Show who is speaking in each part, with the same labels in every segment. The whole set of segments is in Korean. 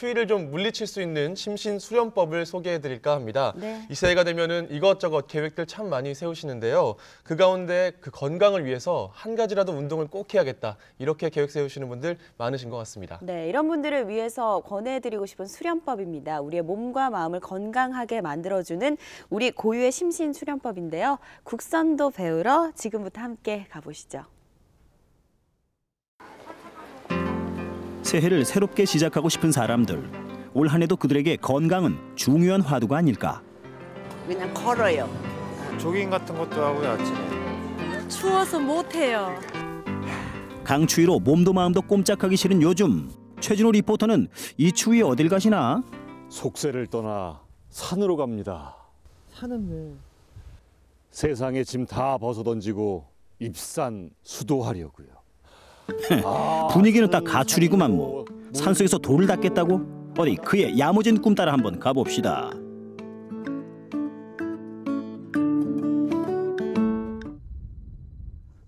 Speaker 1: 추위를 좀 물리칠 수 있는 심신수련법을 소개해드릴까 합니다.
Speaker 2: 네.
Speaker 1: 이 새해가 되면은 이것저것 계획들 참 많이 세우시는데요. 그 가운데 그 건강을 위해서 한 가지라도 운동을 꼭 해야겠다. 이렇게 계획 세우시는 분들 많으신 것 같습니다.
Speaker 2: 네, 이런 분들을 위해서 권해드리고 싶은 수련법입니다. 우리의 몸과 마음을 건강하게 만들어주는 우리 고유의 심신수련법인데요. 국선도 배우러 지금부터 함께 가보시죠.
Speaker 3: 새해를 새롭게 시작하고 싶은 사람들. 올 한 해도 그들에게 건강은 중요한 화두가 아닐까.
Speaker 4: 그냥 걸어요.
Speaker 5: 조깅 같은 것도 하고요, 아침에.
Speaker 2: 추워서 못해요.
Speaker 3: 강추위로 몸도 마음도 꼼짝하기 싫은 요즘. 최진호 리포터는 이 추위에 어딜 가시나?
Speaker 6: 속세를 떠나 산으로 갑니다.
Speaker 7: 산은 왜?
Speaker 6: 세상의 짐 다 벗어던지고 입산 수도하려고요.
Speaker 3: 분위기는 딱 가출이구만 뭐. 산속에서 돌을 닦겠다고? 어디 그의 야무진 꿈 따라 한번 가봅시다.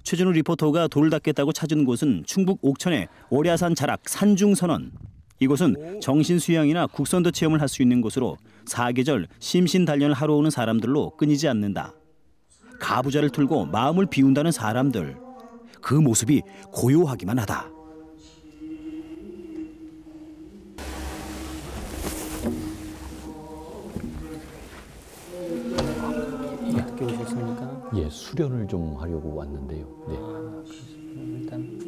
Speaker 3: 최진우 리포터가 돌을 닦겠다고 찾은 곳은 충북 옥천의 오랴산 자락 산중선원. 이곳은 정신수양이나 국선도 체험을 할 수 있는 곳으로 사계절 심신단련을 하러 오는 사람들로 끊이지 않는다. 가부좌를 틀고 마음을 비운다는 사람들. 그 모습이 고요하기만 하다.
Speaker 7: 어떻게 오셨습니까?
Speaker 8: 예, 수련을 좀 하려고 왔는데요. 네.
Speaker 7: 일단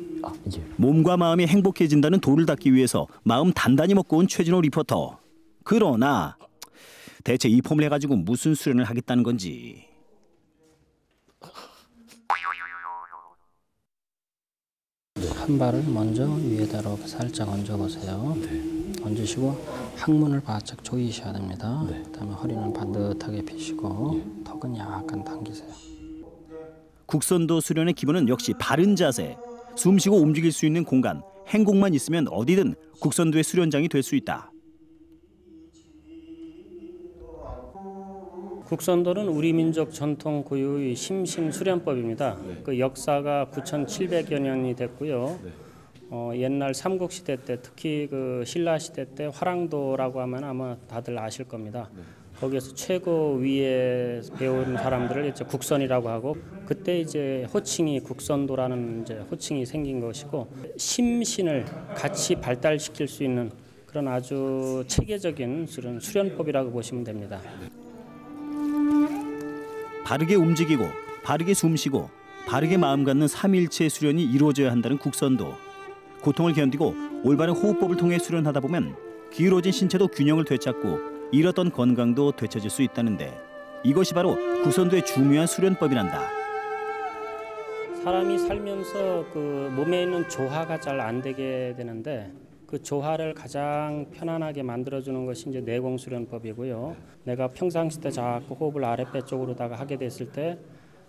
Speaker 8: 예.
Speaker 3: 몸과 마음이 행복해진다는 돌을 닦기 위해서 마음 단단히 먹고 온 최진호 리포터. 그러나 대체 이 폼을 해가지고 무슨 수련을 하겠다는 건지.
Speaker 7: 한 발을 먼저 위에다 이렇게 살짝 얹어보세요.
Speaker 8: 네.
Speaker 7: 얹으시고 항문을 바짝 조이셔야 됩니다.
Speaker 8: 네.
Speaker 7: 그다음에 허리는 반듯하게 펴시고 턱은 약간 당기세요.
Speaker 3: 국선도 수련의 기본은 역시 바른 자세. 숨쉬고 움직일 수 있는 공간, 행복만 있으면 어디든 국선도의 수련장이 될 수 있다.
Speaker 9: 국선도는 우리 민족 전통 고유의 심신수련법입니다.
Speaker 8: 네.
Speaker 9: 그 역사가 9,700여 년이 됐고요.
Speaker 8: 네.
Speaker 9: 옛날 삼국시대 때 특히 그 신라시대 때 화랑도라고 하면 아마 다들 아실 겁니다.
Speaker 8: 네.
Speaker 9: 거기에서 최고 위에 배운 사람들을 이제 국선이라고 하고 그때 이제 호칭이 국선도라는 이제 호칭이 생긴 것이고 심신을 같이 발달시킬 수 있는 그런 아주 체계적인 수련법이라고 보시면 됩니다.
Speaker 3: 바르게 움직이고 바르게 숨쉬고 바르게 마음 갖는 삼일체 수련이 이루어져야 한다는 국선도. 고통을 견디고 올바른 호흡법을 통해 수련하다 보면 기울어진 신체도 균형을 되찾고 잃었던 건강도 되찾을 수 있다는데 이것이 바로 국선도의 중요한 수련법이란다.
Speaker 9: 사람이 살면서 그 몸에 있는 조화가 잘 안 되게 되는데 그 조화를 가장 편안하게 만들어주는 것이 이제 내공수련법이고요. 내가 평상시 때 자꾸 호흡을 아랫배 쪽으로다가 하게 됐을 때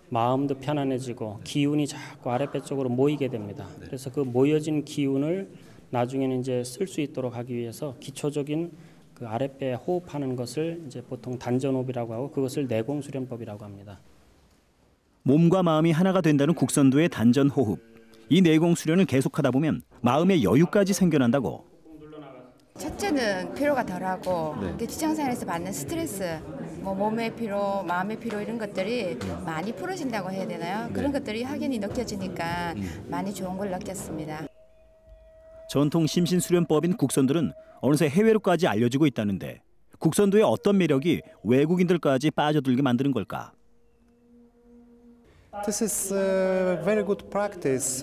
Speaker 9: 마음도 편안해지고 기운이 자꾸 아랫배 쪽으로 모이게 됩니다. 그래서 그 모여진 기운을 나중에는 이제 쓸 수 있도록 하기 위해서 기초적인 그 아랫배 호흡하는 것을 이제 보통 단전호흡이라고 하고 그것을 내공수련법이라고 합니다.
Speaker 3: 몸과 마음이 하나가 된다는 국선도의 단전호흡. 이 내공수련을 계속하다 보면 마음의 여유까지 생겨난다고.
Speaker 10: 첫째는 피로가 덜하고 직장생활에서 받는 스트레스, 뭐 몸의 피로, 마음의 피로 이런 것들이 많이 풀어진다고 해야 되나요? 그런 것들이 확연히 느껴지니까 많이 좋은 걸 느꼈습니다.
Speaker 3: 전통 심신수련법인 국선도는 어느새 해외로까지 알려지고 있다는데 국선도의 어떤 매력이 외국인들까지 빠져들게 만드는 걸까?
Speaker 11: This is very good practice.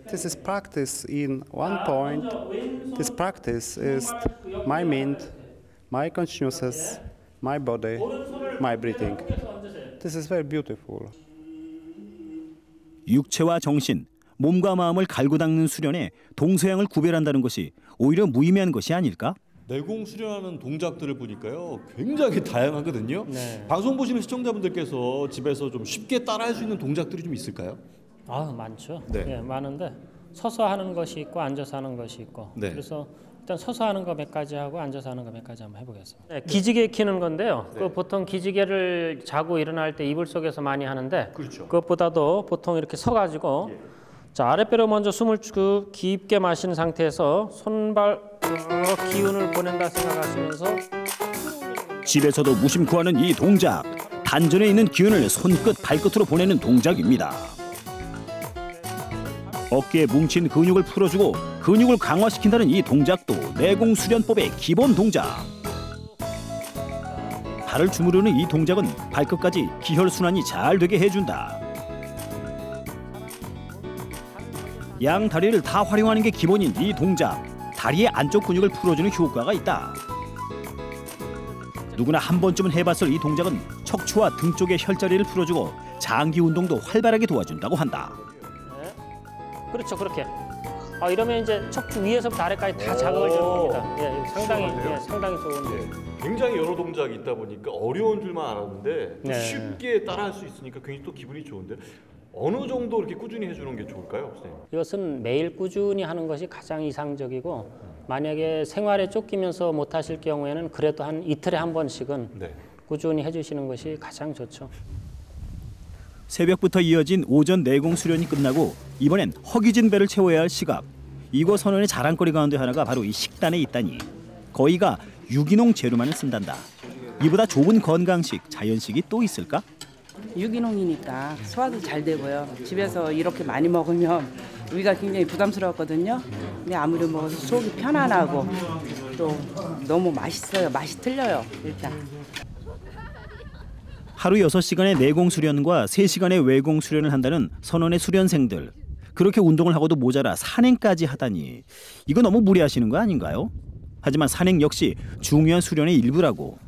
Speaker 11: This is practice in one point. This practice is my mind, my consciousness, my body, my breathing. This is very beautiful.
Speaker 3: 육체와 정신, 몸과 마음을 갈고 닦는 수련에 동서양을 구별한다는 것이 오히려 무의미한 것이 아닐까?
Speaker 12: 내공 수련하는 동작들을 보니까요 굉장히 다양하거든요.
Speaker 9: 네.
Speaker 12: 방송 보시는 시청자분들께서 집에서 좀 쉽게 따라할 수 있는 동작들이 좀 있을까요?
Speaker 9: 많죠.
Speaker 12: 네.
Speaker 9: 네, 많은데 서서 하는 것이 있고 앉아서 하는 것이 있고
Speaker 12: 네.
Speaker 9: 그래서 일단 서서 하는 거 몇 가지 하고 앉아서 하는 거 몇 가지 한번 해보겠습니다. 네, 기지개 키는 건데요.
Speaker 12: 네.
Speaker 9: 그 보통 기지개를 자고 일어날 때 이불 속에서 많이 하는데
Speaker 12: 그렇죠.
Speaker 9: 그것보다도 보통 이렇게 서가지고 자 아랫배로 먼저 숨을 깊게 마신 상태에서 손발 쭉 기운을 보낸다 생각하시면서
Speaker 3: 집에서도 무심코 하는 이 동작. 단전에 있는 기운을 손끝, 발끝으로 보내는 동작입니다. 어깨에 뭉친 근육을 풀어주고 근육을 강화시킨다는 이 동작도 내공수련법의 기본 동작. 발을 주무르는 이 동작은 발끝까지 기혈순환이 잘 되게 해준다. 양 다리를 다 활용하는 게 기본인 이 동작. 다리의 안쪽 근육을 풀어주는 효과가 있다. 누구나 한 번쯤은 해봤을 이 동작은 척추와 등 쪽의 혈자리를 풀어주고 장기 운동도 활발하게 도와준다고 한다.
Speaker 9: 네. 그렇죠, 그렇게. 이러면 이제 척추 위에서부터 아래까지 다 자극을 주는 겁니다. 예, 상당히 좋은.
Speaker 12: 굉장히 여러 동작이 있다 보니까 어려운 줄만 알았는데
Speaker 9: 네.
Speaker 12: 쉽게 따라할 수 있으니까 굉장히 또 기분이 좋은데 어느 정도 이렇게 꾸준히 해주는 게 좋을까요, 선생님?
Speaker 9: 이것은 매일 꾸준히 하는 것이 가장 이상적이고 만약에 생활에 쫓기면서 못 하실 경우에는 그래도 한 이틀에 한 번씩은 꾸준히 해주시는 것이 가장 좋죠.
Speaker 3: 새벽부터 이어진 오전 내공 수련이 끝나고 이번엔 허기진 배를 채워야 할 시각. 이곳 선원의 자랑거리 가운데 하나가 바로 이 식단에 있다니. 거의가 유기농 재료만을 쓴단다. 이보다 좋은 건강식, 자연식이 또 있을까?
Speaker 13: 유기농이니까 소화도 잘 되고요. 집에서 이렇게 많이 먹으면 위가 굉장히 부담스러웠거든요. 근데 아무리 먹어서 속이 편안하고 또 너무 맛있어요. 맛이 틀려요, 일단.
Speaker 3: 하루 6시간의 내공 수련과 3시간의 외공 수련을 한다는 선원의 수련생들. 그렇게 운동을 하고도 모자라 산행까지 하다니. 이거 너무 무리하시는 거 아닌가요? 하지만 산행 역시 중요한 수련의 일부라고.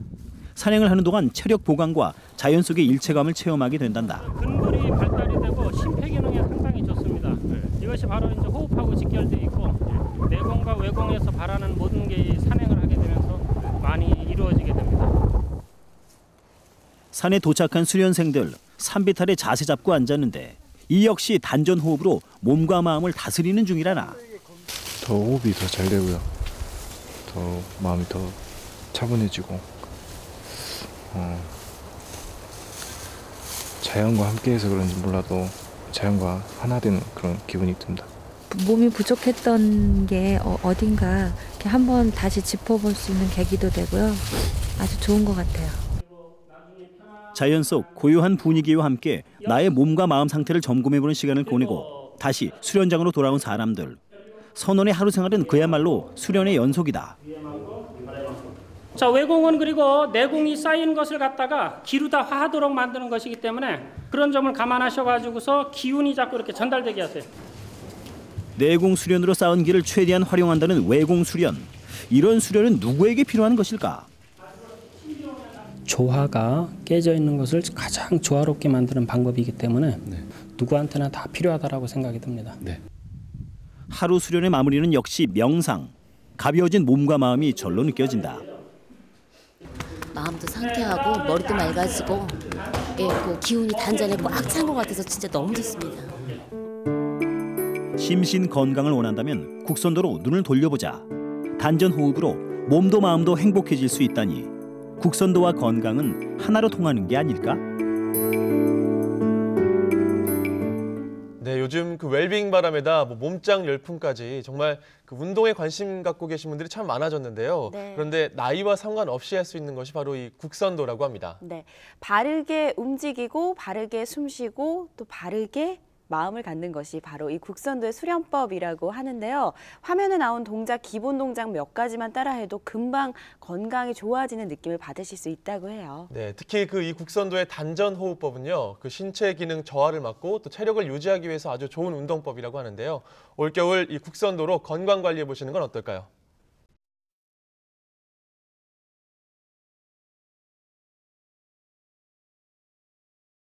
Speaker 3: 산행을 하는 동안 체력 보강과 자연 속의 일체감을 체험하게 된단다.
Speaker 9: 근골이 발달이 되고 심폐기능에 상당히 좋습니다. 이것이 바로 이제 호흡하고 직결돼 있고 내공과 외공에서 바라는 모든 게 산행을 하게 되면서 많이 이루어지게 됩니다.
Speaker 3: 산에 도착한 수련생들, 산비탈에 자세 잡고 앉았는데 이 역시 단전 호흡으로 몸과 마음을 다스리는 중이라나.
Speaker 14: 더 호흡이 더 잘 되고요. 더 마음이 더 차분해지고 자연과 함께해서 그런지 몰라도 자연과 하나 되는 그런 기분이 듭니다.
Speaker 15: 몸이 부족했던 게 어딘가 이렇게 한번 다시 짚어볼 수 있는 계기도 되고요. 아주 좋은 것 같아요.
Speaker 3: 자연 속 고요한 분위기와 함께 나의 몸과 마음 상태를 점검해보는 시간을 보내고 다시 수련장으로 돌아온 사람들. 선원의 하루 생활은 그야말로 수련의 연속이다.
Speaker 9: 자, 외공은 그리고 내공이 쌓인 것을 갖다가 기루다 화하도록 만드는 것이기 때문에 그런 점을 감안하셔가지고서 기운이 자꾸 이렇게 전달되게 하세요.
Speaker 3: 내공 수련으로 쌓은 기를 최대한 활용한다는 외공 수련. 이런 수련은 누구에게 필요한 것일까?
Speaker 9: 조화가 깨져 있는 것을 가장 조화롭게 만드는 방법이기 때문에 누구한테나 다 필요하다라고 생각이 듭니다.
Speaker 3: 하루 수련의 마무리는 역시 명상. 가벼워진 몸과 마음이 절로 느껴진다.
Speaker 16: 마음도 상쾌하고 머리도 맑아지고 그 기운이 단전에 꽉 찬 것 같아서 진짜 너무 좋습니다.
Speaker 3: 심신 건강을 원한다면 국선도로 눈을 돌려보자. 단전 호흡으로 몸도 마음도 행복해질 수 있다니. 국선도와 건강은 하나로 통하는 게 아닐까?
Speaker 1: 네, 요즘 그 웰빙 바람에다 몸짱 열풍까지 정말 그 운동에 관심 갖고 계신 분들이 참 많아졌는데요. 그런데 나이와 상관없이 할 수 있는 것이 바로 이 국선도라고 합니다.
Speaker 2: 네, 바르게 움직이고 바르게 숨쉬고 또 바르게 마음을 갖는 것이 바로 이 국선도의 수련법이라고 하는데요. 화면에 나온 동작, 기본 동작 몇 가지만 따라해도 금방 건강이 좋아지는 느낌을 받으실 수 있다고 해요.
Speaker 1: 네, 특히 그 이 국선도의 단전 호흡법은요, 그 신체 기능 저하를 막고 또 체력을 유지하기 위해서 아주 좋은 운동법이라고 하는데요. 올겨울 이 국선도로 건강 관리해 보시는 건 어떨까요?